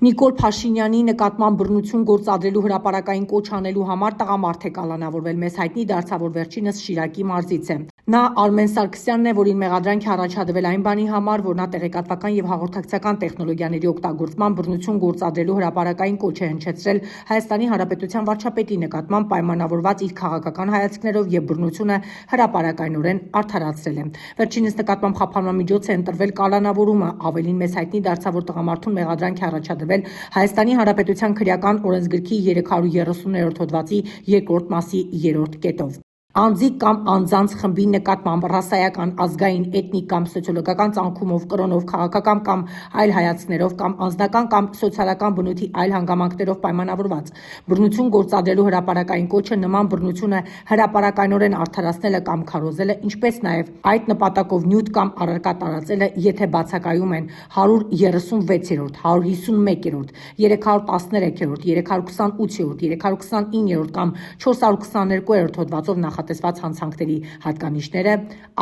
Նիկոլ Փաշինյանի նկատմամբ բռնություն գործադրելու հրապարակային կոչ անելու համար տղամարդ է կալանավորվել։ Մեզ հայտնի դարձավ, որ վերջինս Շիրակի մարզից է։ Նա Արմեն Սարգսյանն է, որին մեղադրանք է առաջադրվել այն բանի համար, որ նա տեղեկատվական եւ հաղորդակցական տեխնոլոգիաների օգտագործման բռնություն գործադրելու հրապարակային կոչ է հնչեցրել Հայաստանի Հանրապետության վարչապետի նկատմամբ պայմանավորված իր քաղաքական հայացքներով եւ բռնությունը հրապարակայնորեն արդարացրել է։ Վերջինս նկատմամբ խափանամիջոց է ընտրվել կալանավորումը։ Ավելին մեզ հայտնի դարձավ, որ տղամարդուն մեղադրանք է առաջադրվել Հայաստանի Հանրապետության քրեական օրենսգրքի 330-րդ հոդվածի 2-րդ մասի 3-րդ կետով։ Անձի կամ անձանց խմբի նկատմամբ ռասայական, ազգային, էթնիկ կամ սոցիոլոգիական ծագումով, կրոնով, քաղաքական կամ այլ հայացքներով կամ անձնական կամ սոցիալական բնույթի այլ հանգամանքներով պայմանավորված բռնություն գործադրելու հրապարակային կոչը նման բռնությունը հրապարակայնորեն արդարացնելը կամ քարոզելը, ինչպես նաև այդ նպատակով նյութ կամ առարկա տարածելը, եթե բացակայում են 136-րդ, 151-րդ, 313-րդ, 328-րդ, 329-րդ կամ 422-րդ հոդվածով նախատեսված հանցանքների հատկանիշները,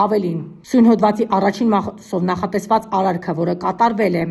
ավելին սույն հոդվածի առաջին մասով նախատեսված արարքը, որը կատարվել է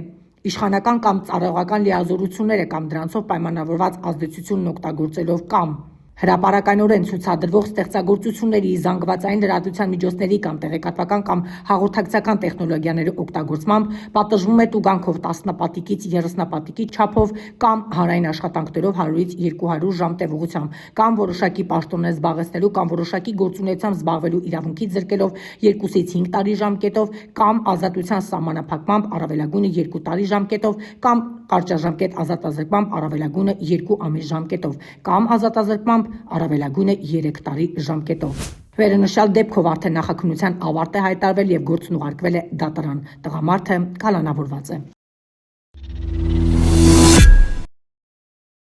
իշխանական կամ ծառայողական լիազորությունները կամ դրանցով պայմանավորված ազդեցությունն օգտագործելով կամ հրապարակայնորեն ցուցադրվող ստեղծագործությունների, զանգվածային լրատվության միջոցների կամ տեղեկատվական կամ հաղորդակցական տեխնոլոգիաների օգտագործմամբ պատժվում է տուգանքով 10 նպատիկից 30 նպատիկի չափով կամ հանրային աշխատանքներով 100-ից 200 ժամ տևողությամբ կամ որոշակի պաշտոն զբաղեցնելու կամ որոշակի գործունեությամբ զբաղվելու իրավունքից զրկելով 2-ից 5 տարի ժամկետով կամ ազատության սահմանափակմամբ առավելագույնը 2 տարի ժամկետով կամ կարճաժամկետ ազատազրկմամբ առավելագույնը 2 ամիս ժամկետով կամ ազատազրկմամբ առավելագույնը 3 տարի ժամկետով։ Վերոնշյալ դեպքով արդեն նախաքննության ավարտ է հայտարարվել եւ գործն ուղարկվել է դատարան։ Տղամարդը կալանավորված է։